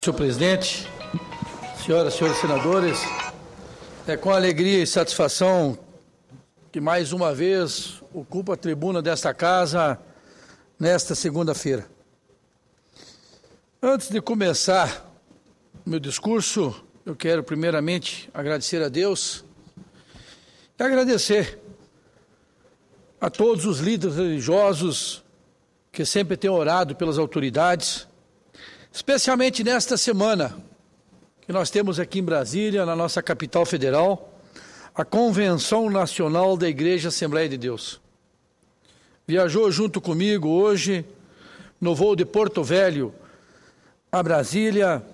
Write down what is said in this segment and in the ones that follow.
Senhor presidente, senhoras e senhores senadores, é com alegria e satisfação que mais uma vez ocupo a tribuna desta casa nesta segunda-feira. Antes de começar meu discurso, eu quero primeiramente agradecer a Deus e agradecer a todos os líderes religiosos que sempre têm orado pelas autoridades, especialmente nesta semana que nós temos aqui em Brasília, na nossa capital federal, a Convenção Nacional da Igreja Assembleia de Deus. Viajou junto comigo hoje, no voo de Porto Velho a Brasília,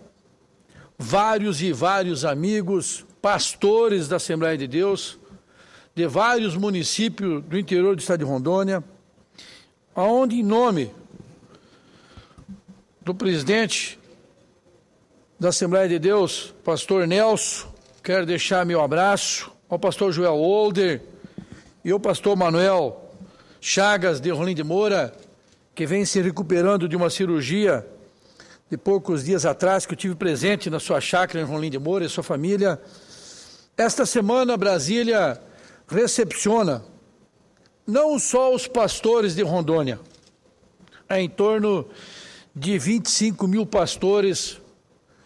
vários amigos, pastores da Assembleia de Deus, de vários municípios do interior do estado de Rondônia, aonde, em nome do presidente da Assembleia de Deus, pastor Nelson, quero deixar meu abraço ao pastor Joel Holder e ao pastor Manuel Chagas de Rolim de Moura, que vem se recuperando de uma cirurgia de poucos dias atrás, que eu tive presente na sua chácara em Rolim de Moura e sua família. Esta semana, Brasília recepciona não só os pastores de Rondônia, em torno de 25 mil pastores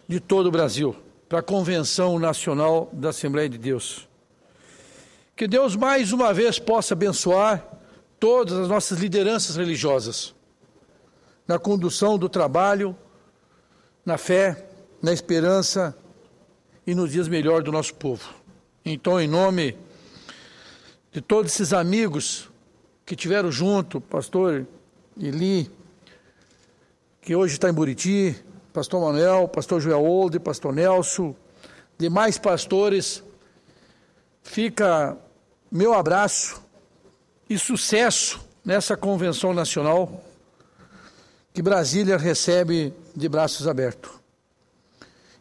de todo o Brasil, para a Convenção Nacional da Assembleia de Deus. Que Deus mais uma vez possa abençoar todas as nossas lideranças religiosas, na condução do trabalho, na fé, na esperança e nos dias melhores do nosso povo. Então, em nome de todos esses amigos que tiveram junto, pastor Eli, que hoje está em Buriti, pastor Manuel, pastor Joel Holder, pastor Nelson, demais pastores, fica meu abraço e sucesso nessa convenção nacional que Brasília recebe de braços abertos.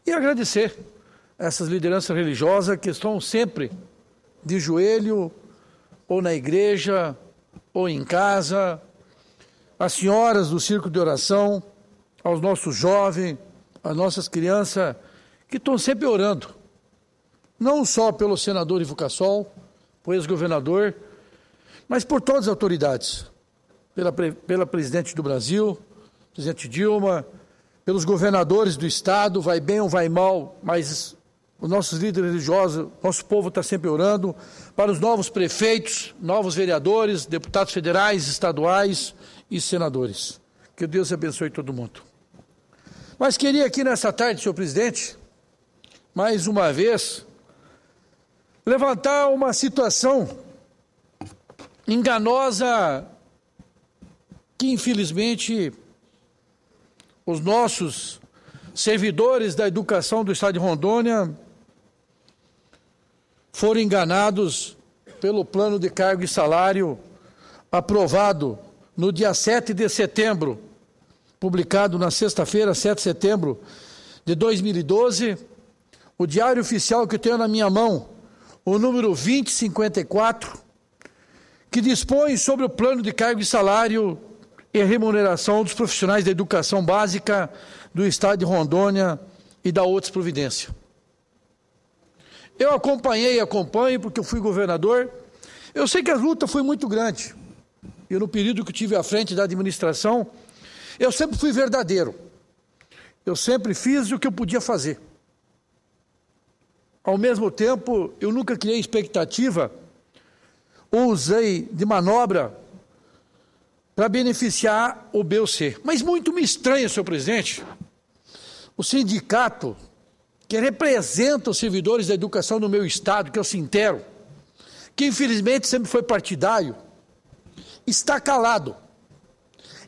E agradecer a essas lideranças religiosas que estão sempre de joelho, ou na igreja, ou em casa, as senhoras do círculo de oração, aos nossos jovens, às nossas crianças, que estão sempre orando, não só pelo senador Ivo Cassol, o ex-governador, mas por todas as autoridades, pela presidente do Brasil, presidente Dilma, pelos governadores do estado, vai bem ou vai mal, mas os nossos líderes religiosos, nosso povo está sempre orando, para os novos prefeitos, novos vereadores, deputados federais, estaduais e senadores. Que Deus abençoe todo mundo. Mas queria aqui nessa tarde, senhor presidente, mais uma vez, levantar uma situação enganosa que, infelizmente, os nossos servidores da educação do estado de Rondônia foram enganados pelo plano de cargo e salário aprovado no dia 7 de setembro, publicado na sexta-feira, 7 de setembro de 2012, o Diário Oficial que eu tenho na minha mão, o número 2054, que dispõe sobre o plano de cargo e salário e remuneração dos profissionais da educação básica do estado de Rondônia e da outras providências. Eu acompanhei e acompanho, porque eu fui governador. Eu sei que a luta foi muito grande. E no período que eu tive à frente da administração, eu sempre fui verdadeiro. Eu sempre fiz o que eu podia fazer. Ao mesmo tempo, eu nunca criei expectativa ou usei de manobra para beneficiar o B ou C. Mas muito me estranha, senhor presidente, o sindicato que representa os servidores da educação no meu estado, que é o Sintero, que infelizmente sempre foi partidário, está calado,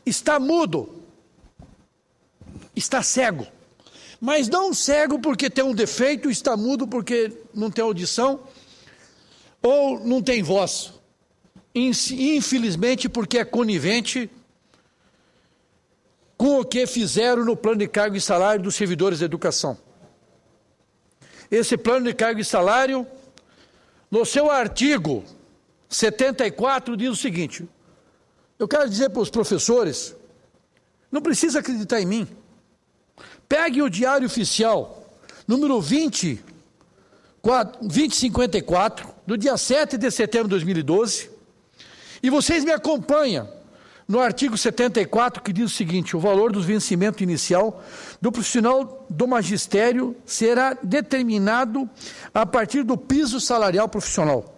está mudo, está cego. Mas não cego porque tem um defeito, está mudo porque não tem audição ou não tem voz. Infelizmente porque é conivente com o que fizeram no plano de cargo e salário dos servidores da educação. Esse plano de cargo e salário, no seu artigo 74, diz o seguinte: eu quero dizer para os professores, não precisa acreditar em mim, Pegue o Diário Oficial, número 2054, do dia 7 de setembro de 2012, e vocês me acompanham no artigo 74, que diz o seguinte: o valor do vencimento inicial do profissional do magistério será determinado a partir do piso salarial profissional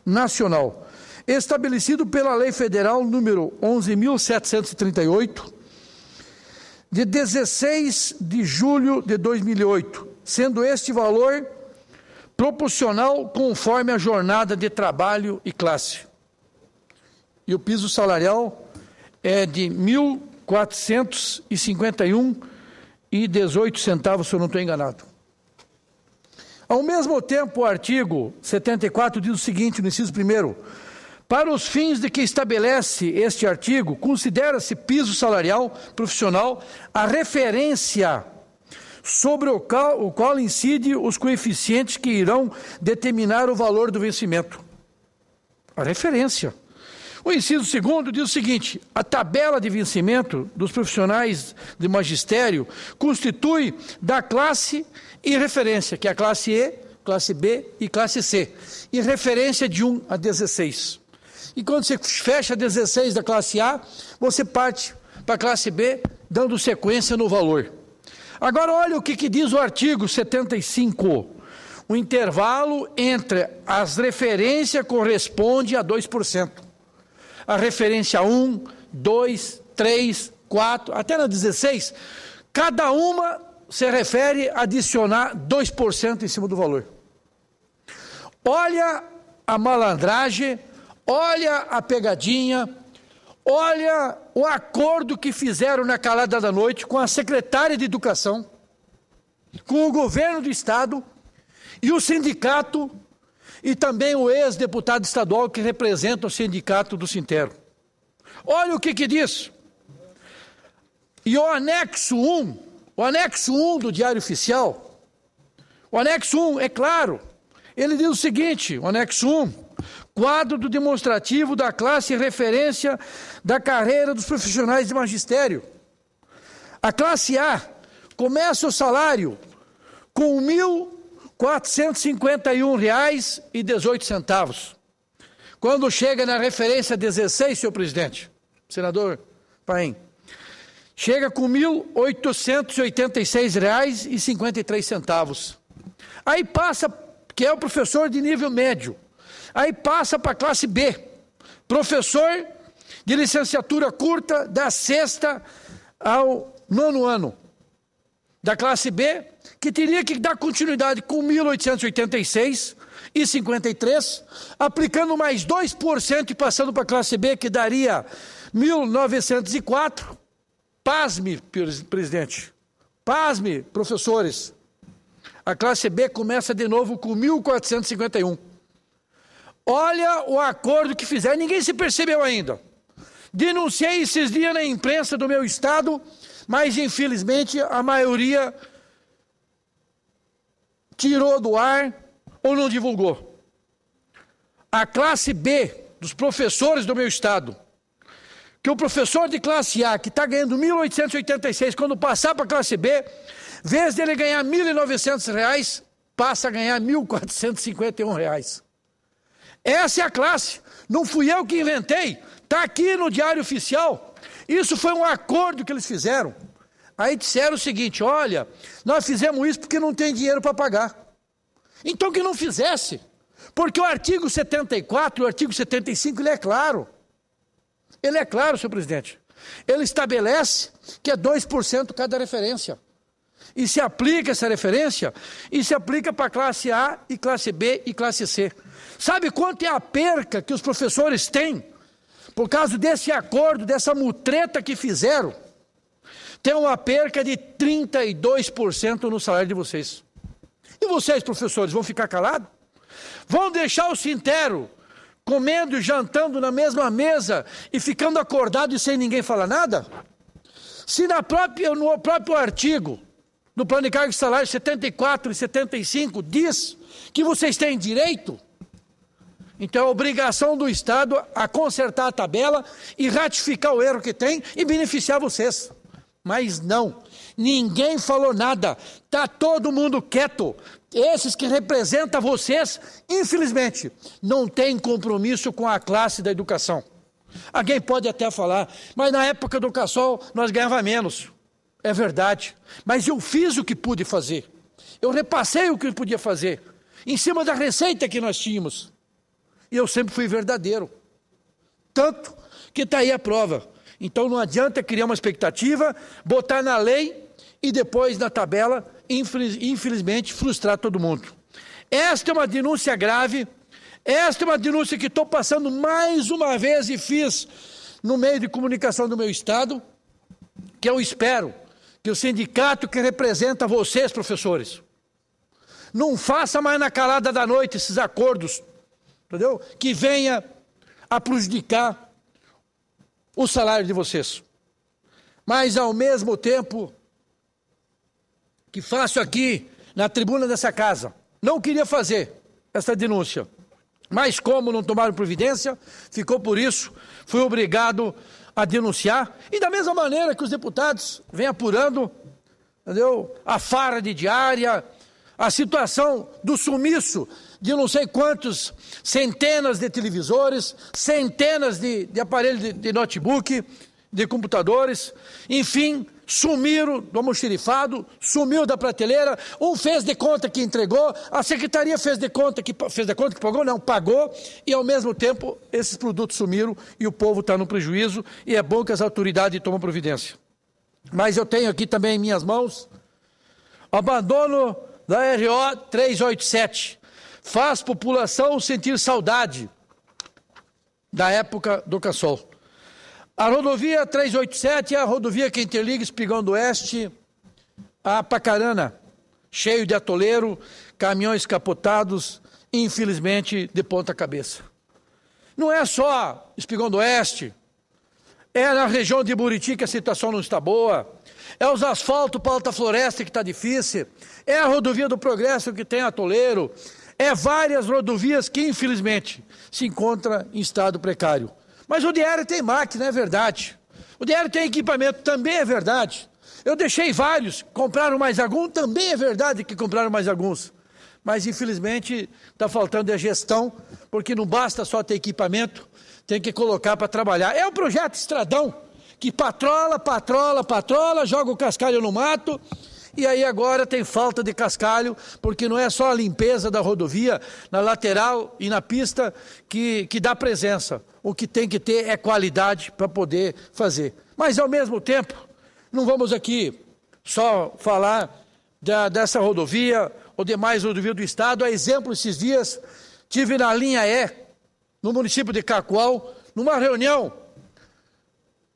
nacional, estabelecido pela Lei Federal número 11.738, de 16 de julho de 2008, sendo este valor proporcional conforme a jornada de trabalho e classe. E o piso salarial é de R$ 1.451,18, se eu não estou enganado. Ao mesmo tempo, o artigo 74 diz o seguinte, no inciso 1º: para os fins de que estabelece este artigo, considera-se piso salarial profissional a referência sobre o qual incide os coeficientes que irão determinar o valor do vencimento. A referência. O inciso 2º diz o seguinte: a tabela de vencimento dos profissionais de magistério constitui da classe e referência, que é a classe E, classe B e classe C, e referência de 1 a 16. E quando você fecha 16 da classe A, você parte para a classe B, dando sequência no valor. Agora olha o que diz o artigo 75. O intervalo entre as referências corresponde a 2%. A referência 1, 2, 3, 4, até na 16, cada uma se refere a adicionar 2% em cima do valor. Olha a malandragem, olha a pegadinha, olha o acordo que fizeram na calada da noite com a secretária de Educação, com o governo do Estado e o sindicato, e também o ex-deputado estadual que representa o sindicato do Sintero. Olha o que diz. E o anexo 1 do Diário Oficial, o anexo 1 é claro, ele diz o seguinte, o anexo 1, quadro do demonstrativo da classe e referência da carreira dos profissionais de magistério. A classe A começa o salário com R$ 1.451,18. Quando chega na referência 16, senhor presidente, senador Paim, chega com R$ 1.886,53. Aí passa, que é o professor de nível médio, aí passa para a classe B, professor de licenciatura curta da 6ª ao 9º ano. Da classe B, que teria que dar continuidade com 1.886,53, aplicando mais 2% e passando para a classe B, que daria 1.904. Pasme, presidente, pasme, professores. A classe B começa de novo com 1.451. Olha o acordo que fizeram, ninguém se percebeu ainda. Denunciei esses dias na imprensa do meu estado, mas infelizmente a maioria tirou do ar ou não divulgou. A classe B dos professores do meu estado, que o professor de classe A, que está ganhando 1.886, quando passar para a classe B, em vez de ele ganhar R$ 1.900, passa a ganhar R$ 1.451. Essa é a classe, não fui eu que inventei, está aqui no Diário Oficial, isso foi um acordo que eles fizeram. Aí disseram o seguinte, olha, nós fizemos isso porque não tem dinheiro para pagar. Então que não fizesse, porque o artigo 74 e o artigo 75, ele é claro. Ele é claro, senhor presidente. Ele estabelece que é 2% cada referência. E se aplica essa referência, e se aplica para a classe A, e classe B, e classe C. Sabe quanto é a perca que os professores têm por causa desse acordo, dessa mutreta que fizeram? Tem uma perca de 32% no salário de vocês. E vocês, professores, vão ficar calados? Vão deixar o Sintero comendo e jantando na mesma mesa e ficando acordado e sem ninguém falar nada? Se no próprio artigo do Plano de Cargos e Salários 74 e 75 diz que vocês têm direito, então é obrigação do Estado a consertar a tabela e ratificar o erro que tem e beneficiar vocês. Mas não, ninguém falou nada, está todo mundo quieto. Esses que representam vocês, infelizmente, não têm compromisso com a classe da educação. Alguém pode até falar, mas na época do Cassol nós ganhávamos menos. É verdade, mas eu fiz o que pude fazer. Eu repassei o que podia fazer, em cima da receita que nós tínhamos. E eu sempre fui verdadeiro. Tanto que está aí a prova. Então não adianta criar uma expectativa, botar na lei e depois na tabela, infelizmente, frustrar todo mundo. Esta é uma denúncia grave, esta é uma denúncia que estou passando mais uma vez e fiz no meio de comunicação do meu estado, que eu espero que o sindicato que representa vocês, professores, não faça mais na calada da noite esses acordos, entendeu? Que venha a prejudicar o salário de vocês. Mas, ao mesmo tempo, que faço aqui, na tribuna dessa casa, não queria fazer essa denúncia, mas como não tomaram providência, ficou por isso, fui obrigado a denunciar, e da mesma maneira que os deputados vêm apurando, entendeu? A farra de diária, a situação do sumiço de não sei quantos centenas de televisores, centenas de aparelhos de notebook, de computadores, enfim, sumiram do almoxerifado, sumiu da prateleira, um fez de conta que entregou, a secretaria fez de conta que pagou, não, pagou, e ao mesmo tempo esses produtos sumiram e o povo está no prejuízo, e é bom que as autoridades tomem providência. Mas eu tenho aqui também em minhas mãos o abandono da RO 387, faz população sentir saudade da época do Cassol. A rodovia 387 é a rodovia que interliga Espigão do Oeste a Pacarana, cheio de atoleiro, caminhões capotados, infelizmente de ponta cabeça. Não é só Espigão do Oeste, é na região de Buriti que a situação não está boa, é os asfaltos para Alta Floresta que está difícil, é a rodovia do Progresso que tem atoleiro, é várias rodovias que infelizmente se encontram em estado precário. Mas o diário tem máquina, é verdade. O diário tem equipamento, também é verdade. Eu deixei vários, compraram mais alguns, também é verdade que compraram mais alguns. Mas infelizmente está faltando a gestão, porque não basta só ter equipamento, tem que colocar para trabalhar. É o projeto Estradão, que patrola, joga o cascalho no mato, e aí agora tem falta de cascalho, porque não é só a limpeza da rodovia, na lateral e na pista, que dá presença. O que tem que ter é qualidade para poder fazer. Mas, ao mesmo tempo, não vamos aqui só falar dessa rodovia ou demais rodovias do Estado. A exemplo, esses dias, tive na linha E, no município de Cacoal, numa reunião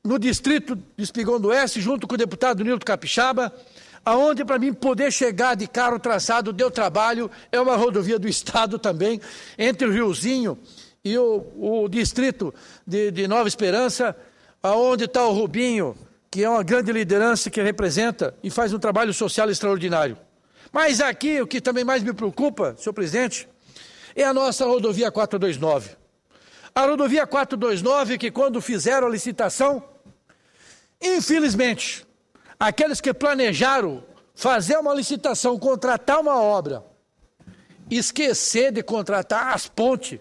no distrito de Espigão do Oeste, junto com o deputado Nilton Capixaba, aonde para mim poder chegar de carro traçado deu trabalho, é uma rodovia do Estado também, entre o Riozinho e o distrito de Nova Esperança, aonde está o Rubinho, que é uma grande liderança que representa e faz um trabalho social extraordinário. Mas aqui, o que também mais me preocupa, senhor presidente, é a nossa rodovia 429. A rodovia 429, que quando fizeram a licitação, infelizmente, aqueles que planejaram fazer uma licitação, contratar uma obra, esquecer de contratar as pontes,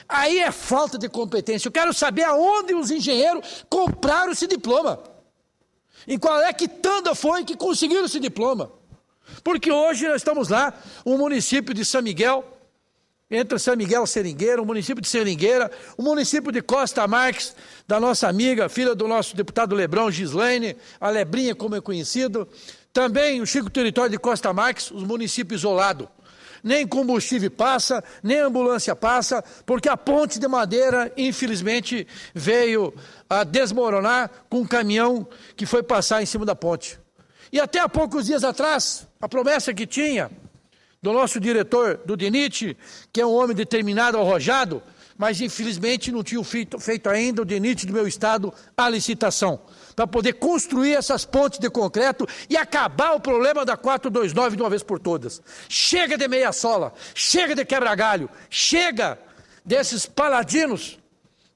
aí é falta de competência. Eu quero saber aonde os engenheiros compraram esse diploma. Em qual é que tanda foi que conseguiram esse diploma. Porque hoje nós estamos lá, o município de São Miguel, entre São Miguel e Seringueira, o município de Seringueira, o município de Costa Marques, da nossa amiga, filha do nosso deputado Lebrão, Gislaine, a Lebrinha como é conhecido, também o Chico Território de Costa Marques, os municípios isolados. Nem combustível passa, nem ambulância passa, porque a ponte de madeira, infelizmente, veio a desmoronar com um caminhão que foi passar em cima da ponte. E até há poucos dias atrás, a promessa que tinha do nosso diretor, do DENIT, que é um homem determinado, arrojado, mas infelizmente não tinha feito ainda o DENIT do meu estado a licitação, para poder construir essas pontes de concreto e acabar o problema da 429 de uma vez por todas. Chega de meia sola, chega de quebra-galho, chega desses paladinos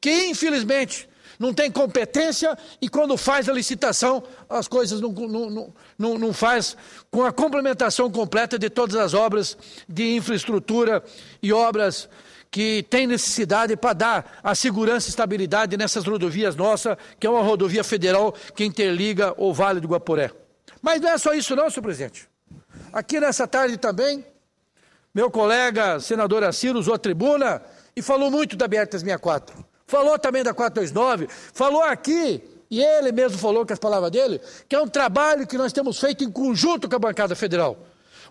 que infelizmente não tem competência e quando faz a licitação, as coisas não faz com a complementação completa de todas as obras de infraestrutura e obras que tem necessidade para dar a segurança e estabilidade nessas rodovias nossas, que é uma rodovia federal que interliga o Vale do Guaporé. Mas não é só isso não, senhor presidente. Aqui nessa tarde também, meu colega senador Assiro usou a tribuna e falou muito da BR-364. Falou também da 429, falou aqui, e ele mesmo falou com as palavras dele, que é um trabalho que nós temos feito em conjunto com a bancada federal.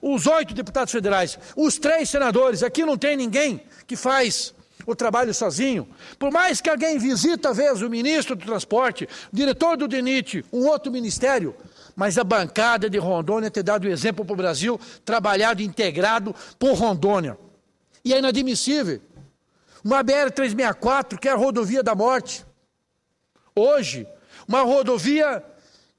Os 8 deputados federais, os 3 senadores, aqui não tem ninguém que faz o trabalho sozinho. Por mais que alguém visite, às vezes, o ministro do transporte, o diretor do DENIT, um outro ministério, mas a bancada de Rondônia tem dado o exemplo para o Brasil, trabalhado integrado por Rondônia. E é inadmissível. Uma BR-364, que é a rodovia da morte. Hoje, uma rodovia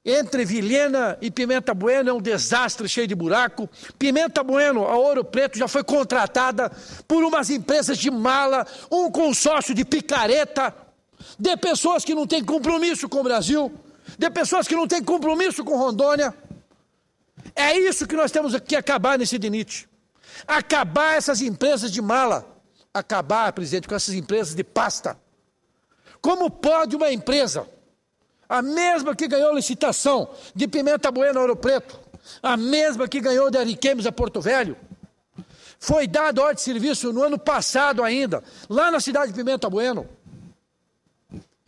entre Vilhena e Pimenta Bueno é um desastre cheio de buraco. Pimenta Bueno, a Ouro Preto, já foi contratada por umas empresas de mala, um consórcio de picareta, de pessoas que não têm compromisso com o Brasil, de pessoas que não têm compromisso com Rondônia. É isso que nós temos que acabar nesse DENIT. Acabar essas empresas de mala. Acabar, presidente, com essas empresas de pasta. Como pode uma empresa, a mesma que ganhou licitação de Pimenta Bueno a Ouro Preto, a mesma que ganhou de Ariquemes a Porto Velho, foi dada ordem de serviço no ano passado ainda, lá na cidade de Pimenta Bueno,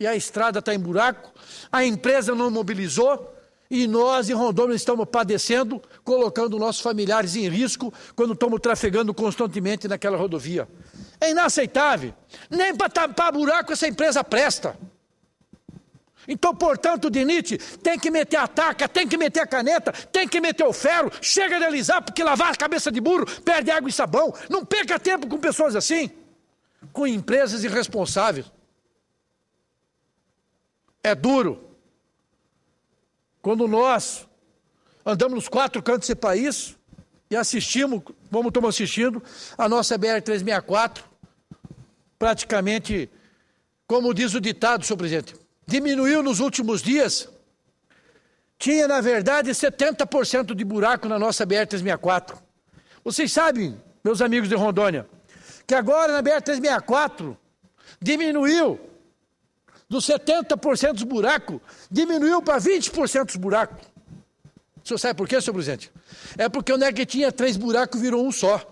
e a estrada está em buraco, a empresa não mobilizou, e nós em Rondônia estamos padecendo, colocando nossos familiares em risco, quando estamos trafegando constantemente naquela rodovia. É inaceitável, nem para tapar buraco essa empresa presta. Então, portanto, o DENIT tem que meter a taca, tem que meter a caneta, tem que meter o ferro, chega de alisar, porque lavar a cabeça de burro perde água e sabão. Não perca tempo com pessoas assim, com empresas irresponsáveis. É duro. Quando nós andamos nos 4 cantos desse país e assistimos, como estamos assistindo, a nossa BR-364, praticamente, como diz o ditado, senhor presidente, diminuiu nos últimos dias, tinha na verdade 70% de buraco na nossa BR-364. Vocês sabem, meus amigos de Rondônia, que agora na BR-364 diminuiu dos 70% dos buracos, diminuiu para 20% dos buracos. O senhor sabe por quê, senhor presidente? É porque onde é que tinha 3 buracos virou um só.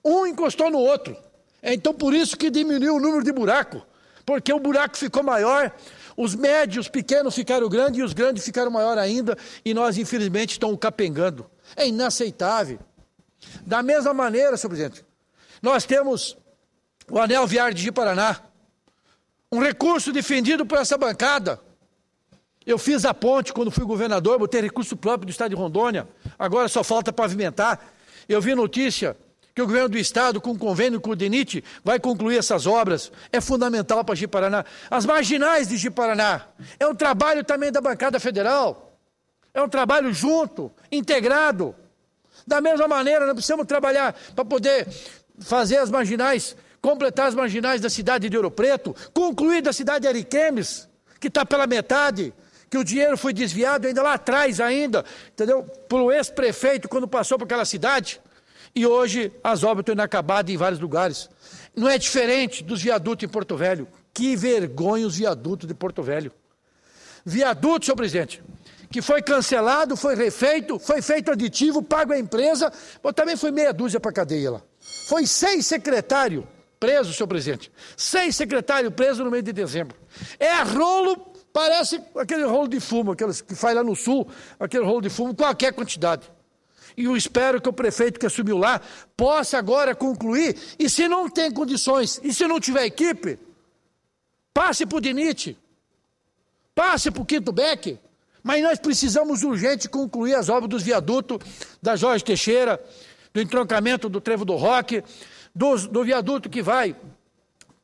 Um encostou no outro. Então por isso que diminuiu o número de buracos. Porque o buraco ficou maior, os médios, os pequenos ficaram grandes e os grandes ficaram maior ainda. E nós, infelizmente, estamos capengando. É inaceitável. Da mesma maneira, senhor presidente, nós temos o Anel Viário de Ji-Paraná. Um recurso defendido por essa bancada. Eu fiz a ponte quando fui governador, botei recurso próprio do estado de Rondônia, agora só falta pavimentar. Eu vi notícia que o governo do estado, com convênio com o DENIT, vai concluir essas obras. É fundamental para Ji-Paraná. As marginais de Ji-Paraná, é um trabalho também da bancada federal. É um trabalho junto, integrado. Da mesma maneira, nós precisamos trabalhar para poder fazer as marginais, completar as marginais da cidade de Ouro Preto, concluir da cidade de Ariquemes, que está pela metade, que o dinheiro foi desviado ainda lá atrás ainda, entendeu? Pelo ex-prefeito quando passou por aquela cidade. E hoje as obras estão inacabadas em vários lugares. Não é diferente dos viadutos em Porto Velho. Que vergonha os viadutos de Porto Velho. Viaduto, senhor presidente, que foi cancelado, foi refeito, foi feito aditivo, pago a empresa, mas também foi meia dúzia para a cadeia lá. Foi 6 secretários presos, senhor presidente. 6 secretários presos no mês de dezembro. É rolo, parece aquele rolo de fumo, aqueles que faz lá no sul, aquele rolo de fumo, qualquer quantidade. E eu espero que o prefeito que assumiu lá possa agora concluir, e se não tem condições, e se não tiver equipe, passe para o DENIT, passe para o Quinto Beck, mas nós precisamos urgente concluir as obras dos viadutos da Jorge Teixeira, do entroncamento do Trevo do Roque, do viaduto que vai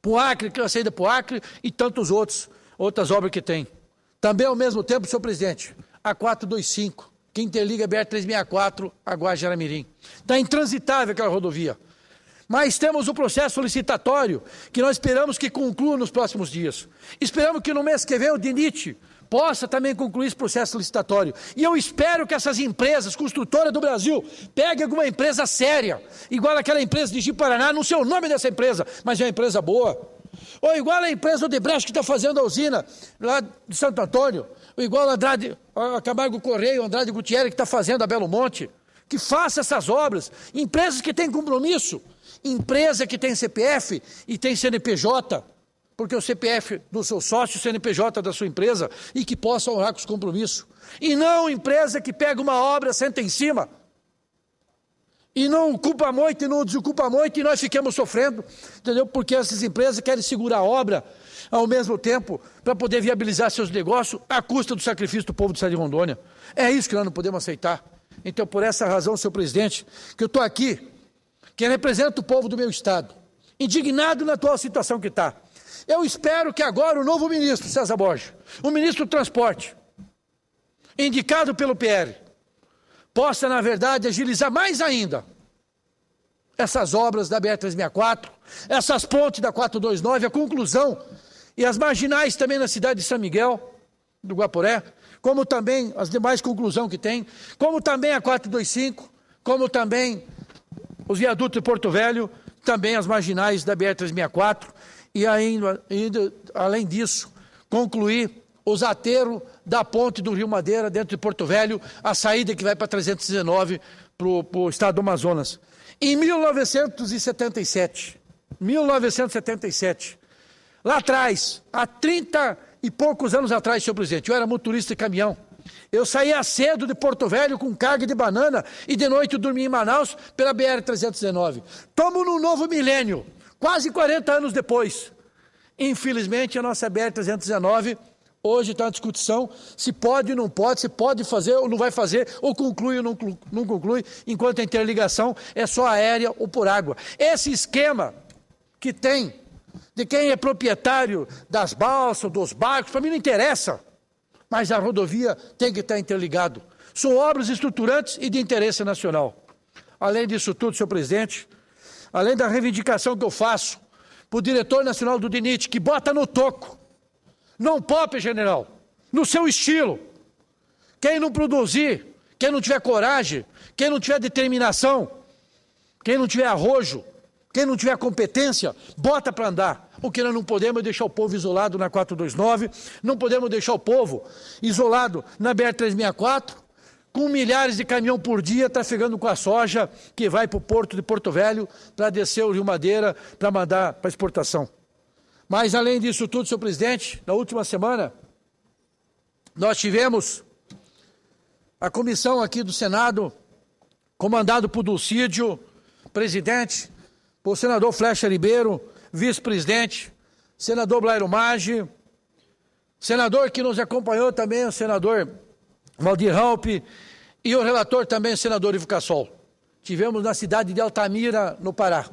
para o Acre, que é a saída para o Acre, e tantos outras obras que tem. Também ao mesmo tempo, senhor presidente, a 425, que interliga a BR-364 a Guajará-Mirim. Está intransitável aquela rodovia. Mas temos o processo licitatório, que nós esperamos que conclua nos próximos dias. Esperamos que no mês que vem o DENIT possa também concluir esse processo licitatório. E eu espero que essas empresas, construtoras do Brasil, peguem alguma empresa séria, igual aquela empresa de Ji-Paraná, não sei o nome dessa empresa, mas é uma empresa boa. Ou igual a empresa Odebrecht que está fazendo a usina lá de Santo Antônio, ou igual a Camargo Correia, Andrade Gutierrez que está fazendo a Belo Monte, que faça essas obras. Empresas que têm compromisso, empresa que tem CPF e tem CNPJ, porque o CPF do seu sócio, o CNPJ da sua empresa, e que possa honrar com os compromissos. E não empresa que pega uma obra, senta em cima, e não ocupa muito, e não desocupa muito, e nós ficamos sofrendo, entendeu? Porque essas empresas querem segurar a obra ao mesmo tempo, para poder viabilizar seus negócios, à custa do sacrifício do povo do estado de Rondônia. É isso que nós não podemos aceitar. Então, por essa razão, senhor presidente, que eu estou aqui, que representa o povo do meu estado, indignado na atual situação que está. Eu espero que agora o novo ministro, César Borges, o ministro do Transporte, indicado pelo PR, possa, na verdade, agilizar mais ainda essas obras da BR-364, essas pontes da 429, a conclusão, e as marginais também na cidade de São Miguel, do Guaporé, como também as demais conclusões que tem, como também a 425, como também os viadutos de Porto Velho, também as marginais da BR-364, e ainda, além disso, concluir os aterros da ponte do Rio Madeira, dentro de Porto Velho, a saída que vai para 319 para o estado do Amazonas. Em 1977, lá atrás, há 30 e poucos anos atrás, senhor presidente, eu era motorista de caminhão. Eu saía cedo de Porto Velho com carga de banana e de noite eu dormia em Manaus pela BR-319. Estamos no novo milênio, quase 40 anos depois. Infelizmente, a nossa BR-319 hoje está na discussão se pode ou não pode, se pode fazer ou não vai fazer, ou conclui ou não conclui, enquanto a interligação é só aérea ou por água. Esse esquema que tem de quem é proprietário das balsas, dos barcos, para mim não interessa, mas a rodovia tem que estar interligado. São obras estruturantes e de interesse nacional. Além disso tudo, senhor presidente, além da reivindicação que eu faço para o diretor nacional do DENIT, que bota no toco, não pope, general, no seu estilo. Quem não produzir, quem não tiver coragem, quem não tiver determinação, quem não tiver arrojo, quem não tiver competência, bota para andar. Porque nós não podemos deixar o povo isolado na 429, não podemos deixar o povo isolado na BR-364, com milhares de caminhão por dia trafegando com a soja que vai para o porto de Porto Velho para descer o Rio Madeira para mandar para exportação. Mas além disso tudo, senhor presidente, na última semana, nós tivemos a comissão aqui do Senado, comandado por Dulcídio, presidente, por senador Flecha Ribeiro, vice-presidente, senador Blairo Maggi, senador que nos acompanhou também, o senador Valdir Raupp, e o relator também, o senador Ivo Cassol. Tivemos na cidade de Altamira, no Pará,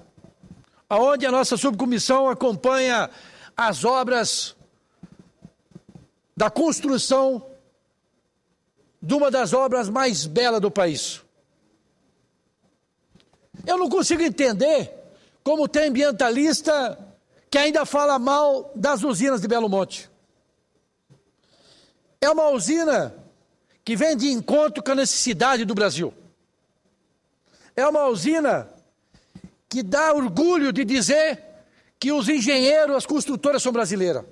aonde a nossa subcomissão acompanha as obras da construção de uma das obras mais belas do país. Eu não consigo entender como tem ambientalista que ainda fala mal das usinas de Belo Monte. É uma usina que vem de encontro com a necessidade do Brasil. É uma usina que dá orgulho de dizer que os engenheiros, as construtoras são brasileiras.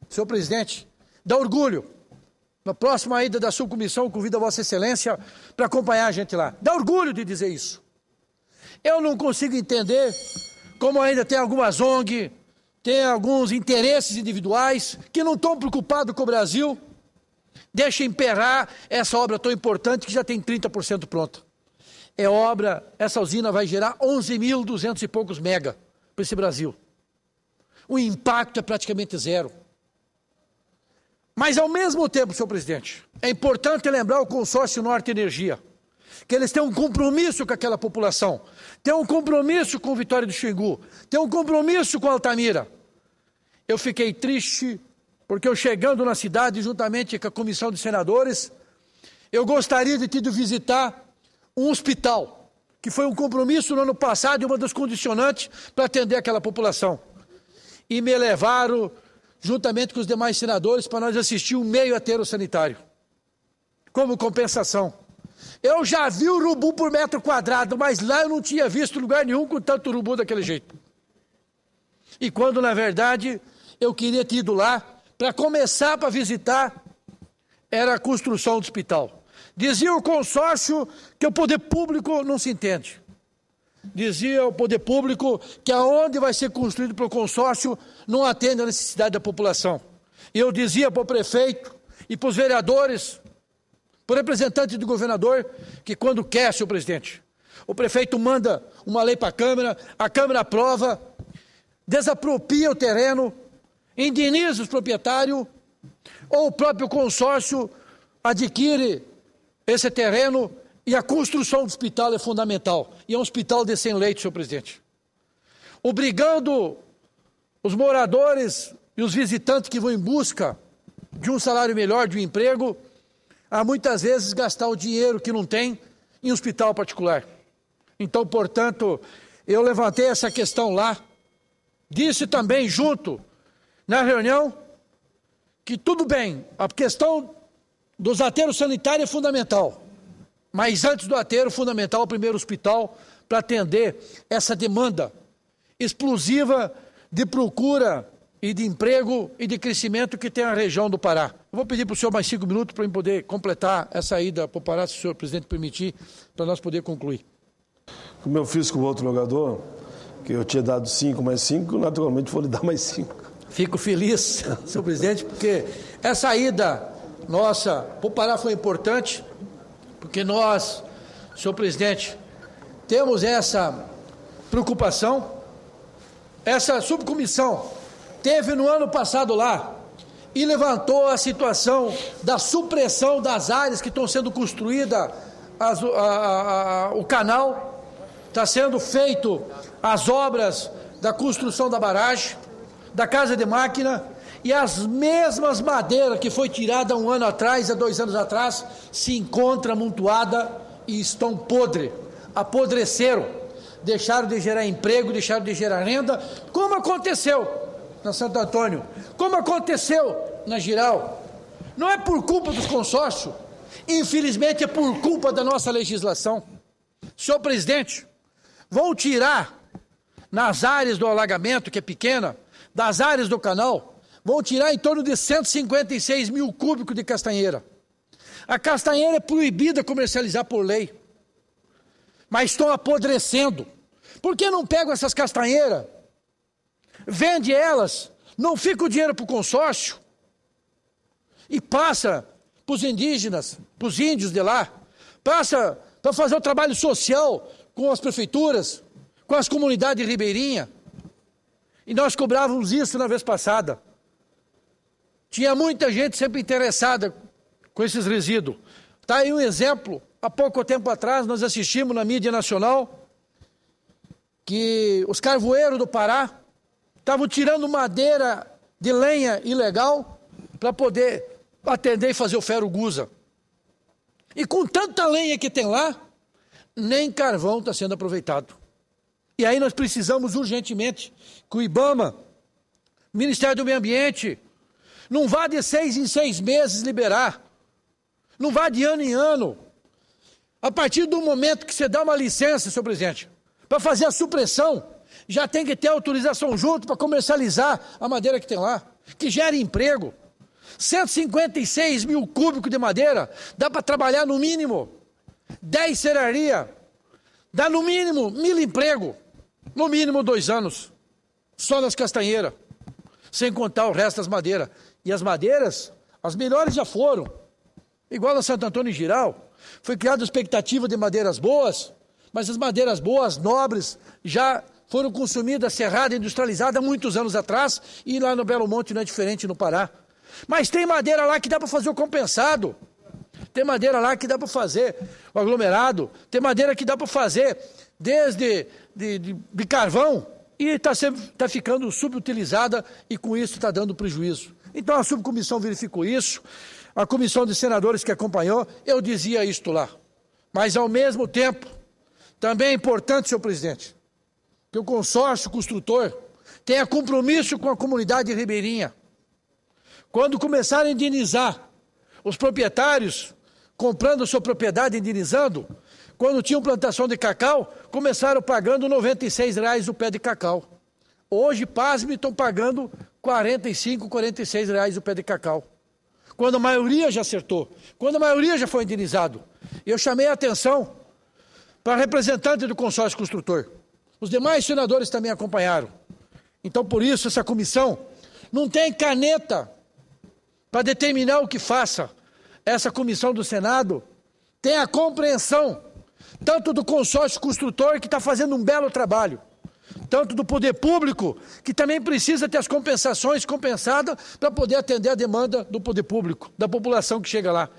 Senhor presidente, dá orgulho. Na próxima ida da subcomissão, convido a Vossa Excelência para acompanhar a gente lá. Dá orgulho de dizer isso. Eu não consigo entender como ainda tem algumas ONG, tem alguns interesses individuais que não estão preocupados com o Brasil, deixa emperrar essa obra tão importante que já tem 30% pronta. Essa usina vai gerar 11.200 e poucos mega para esse Brasil. O impacto é praticamente zero. Mas ao mesmo tempo, senhor presidente, é importante lembrar o consórcio Norte Energia, que eles têm um compromisso com aquela população, têm um compromisso com Vitória do Xingu, têm um compromisso com Altamira. Eu fiquei triste, porque eu chegando na cidade, juntamente com a comissão de senadores, eu gostaria de ter ido visitar um hospital, que foi um compromisso no ano passado e uma das condicionantes para atender aquela população. E me levaram, juntamente com os demais senadores, para nós assistir um meio aterro sanitário, como compensação. Eu já vi o urubu por metro quadrado, mas lá eu não tinha visto lugar nenhum com tanto urubu daquele jeito. E quando, na verdade, eu queria ter ido lá, para começar para visitar, era a construção do hospital. Dizia o consórcio que o poder público não se entende. Dizia o poder público que aonde vai ser construído pelo consórcio não atende a necessidade da população. E eu dizia para o prefeito e para os vereadores, para o representante do governador, que quando quer, senhor presidente, o prefeito manda uma lei para a Câmara aprova, desapropria o terreno, indeniza os proprietários, ou o próprio consórcio adquire esse terreno e a construção do hospital é fundamental. E é um hospital de 100 leitos, senhor presidente. Obrigando os moradores e os visitantes que vão em busca de um salário melhor, de um emprego, a muitas vezes gastar o dinheiro que não tem em hospital particular. Então, portanto, eu levantei essa questão lá, disse também junto na reunião que tudo bem, a questão dos aterros sanitários é fundamental, mas antes do aterro, fundamental o primeiro hospital para atender essa demanda explosiva de procura e de emprego e de crescimento que tem a região do Pará. Eu vou pedir para o senhor mais 5 minutos para eu poder completar essa ida para o Pará, se o senhor presidente permitir, para nós poder concluir. Como eu fiz com o outro jogador, que eu tinha dado 5 mais 5, naturalmente vou lhe dar mais 5. Fico feliz, senhor presidente, porque essa ida nossa para o Pará foi importante, porque nós, senhor presidente, temos essa preocupação. Essa subcomissão teve no ano passado lá e levantou a situação da supressão das áreas que estão sendo construídas, o canal, está sendo feito as obras da construção da barragem, da casa de máquina, e as mesmas madeiras que foi tirada há 1 ano atrás, há 2 anos atrás, se encontra amontoada e estão podres, apodreceram, deixaram de gerar emprego, deixaram de gerar renda, como aconteceu na Santo Antônio, como aconteceu na Giral. Não é por culpa dos consórcios, infelizmente é por culpa da nossa legislação. Senhor presidente, vão tirar nas áreas do alagamento, que é pequena, das áreas do canal, vão tirar em torno de 156 mil cúbicos de castanheira. A castanheira é proibida comercializar por lei, mas estão apodrecendo. Por que não pegam essas castanheiras, vende elas, não fica o dinheiro para o consórcio e passa para os indígenas, para os índios de lá, passa para fazer o trabalho social com as prefeituras, com as comunidades ribeirinhas. E nós cobrávamos isso na vez passada. Tinha muita gente sempre interessada com esses resíduos. Está aí um exemplo. Há pouco tempo atrás nós assistimos na mídia nacional que os carvoeiros do Pará estavam tirando madeira de lenha ilegal para poder atender e fazer o ferro-gusa. E com tanta lenha que tem lá, nem carvão está sendo aproveitado. E aí nós precisamos urgentemente que o IBAMA, Ministério do Meio Ambiente, não vá de 6 em 6 meses liberar, não vá de ano em ano. A partir do momento que você dá uma licença, senhor presidente, para fazer a supressão, já tem que ter autorização junto para comercializar a madeira que tem lá, que gera emprego. 156 mil cúbicos de madeira, dá para trabalhar no mínimo 10 serrarias, dá no mínimo 1.000 empregos, no mínimo 2 anos, só nas castanheiras, sem contar o resto das madeiras. E as madeiras, as melhores já foram, igual a Santo Antônio e Giral, foi criada a expectativa de madeiras boas, mas as madeiras boas, nobres, já foram consumidas, serradas, industrializadas há muitos anos atrás, e lá no Belo Monte não é diferente no Pará. Mas tem madeira lá que dá para fazer o compensado, tem madeira lá que dá para fazer o aglomerado, tem madeira que dá para fazer desde de carvão, e está ficando subutilizada e com isso está dando prejuízo. Então a subcomissão verificou isso, a comissão de senadores que acompanhou, eu dizia isto lá. Mas ao mesmo tempo, Também é importante, senhor presidente, que o consórcio construtor tenha compromisso com a comunidade ribeirinha. Quando começar a indenizar os proprietários, comprando sua propriedade, indenizando, quando tinham plantação de cacau, começaram pagando R$ 96 o pé de cacau. Hoje, pasme, estão pagando R$ 45, R$ 46 o pé de cacau. Quando a maioria já acertou, quando a maioria já foi indenizado. Eu chamei a atenção para representante do consórcio construtor. Os demais senadores também acompanharam. Então, por isso, essa comissão não tem caneta para determinar o que faça. Essa comissão do Senado tem a compreensão, tanto do consórcio construtor, que está fazendo um belo trabalho, tanto do poder público, que também precisa ter as compensações compensadas para poder atender a demanda do poder público, da população que chega lá.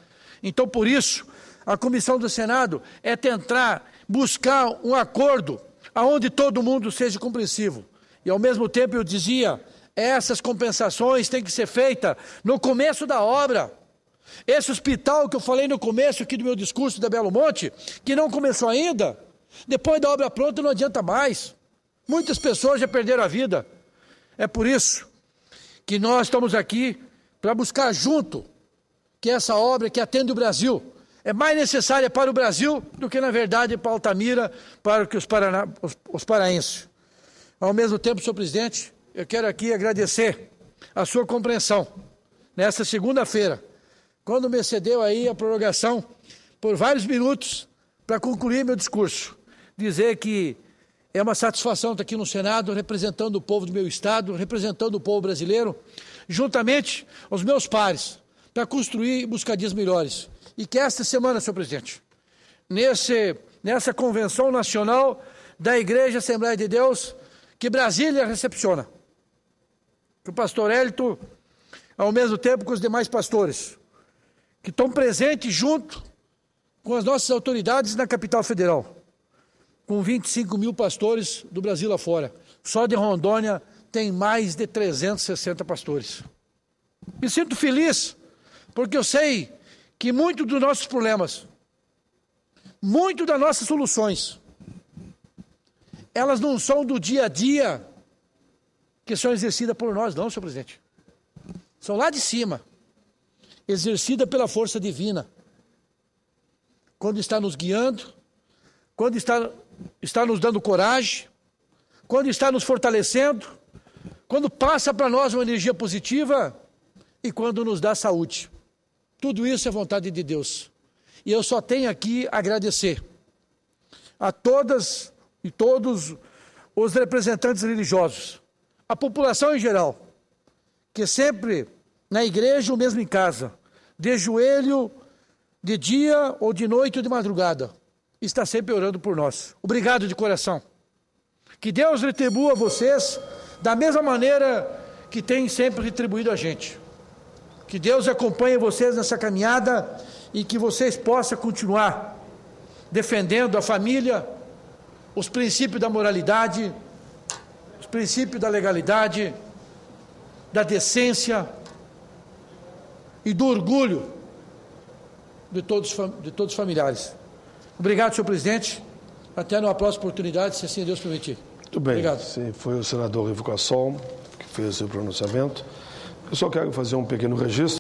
Então, por isso, a comissão do Senado é tentar buscar um acordo onde todo mundo seja compreensivo. E, ao mesmo tempo, eu dizia, essas compensações têm que ser feitas no começo da obra. Esse hospital que eu falei no começo aqui do meu discurso da Belo Monte, que não começou ainda, depois da obra pronta não adianta mais. Muitas pessoas já perderam a vida. É por isso que nós estamos aqui para buscar junto que essa obra que atende o Brasil é mais necessária para o Brasil do que, na verdade, para Altamira, para os paraenses. Ao mesmo tempo, senhor presidente, eu quero aqui agradecer a sua compreensão nesta segunda-feira, quando me cedeu aí a prorrogação por vários minutos para concluir meu discurso. Dizer que é uma satisfação estar aqui no Senado, representando o povo do meu estado, representando o povo brasileiro, juntamente aos meus pares, para construir e buscar dias melhores. E que esta semana, senhor presidente, nessa convenção nacional da Igreja Assembleia de Deus, que Brasília recepciona, que o pastor Hélito, ao mesmo tempo com os demais pastores, que estão presentes junto com as nossas autoridades na capital federal, com 25 mil pastores do Brasil afora. Só de Rondônia tem mais de 360 pastores. Me sinto feliz, porque eu sei que muitos dos nossos problemas, muito das nossas soluções, elas não são do dia a dia que são exercidas por nós, não, senhor presidente. São lá de cima, exercidas pela força divina. Quando está nos guiando, quando está nos dando coragem, quando está nos fortalecendo, quando passa para nós uma energia positiva e quando nos dá saúde. Tudo isso é vontade de Deus. E eu só tenho aqui a agradecer a todas e todos os representantes religiosos, a população em geral, que sempre na igreja ou mesmo em casa, de joelho, de dia ou de noite ou de madrugada, está sempre orando por nós. Obrigado de coração. Que Deus retribua vocês da mesma maneira que tem sempre retribuído a gente. Que Deus acompanhe vocês nessa caminhada e que vocês possam continuar defendendo a família, os princípios da moralidade, os princípios da legalidade, da decência e do orgulho de todos os familiares. Obrigado, senhor presidente. Até numa próxima oportunidade, se assim Deus permitir. Muito bem. Obrigado. Sim, foi o senador Ivo Cassol que fez o seu pronunciamento. Eu só quero fazer um pequeno registro.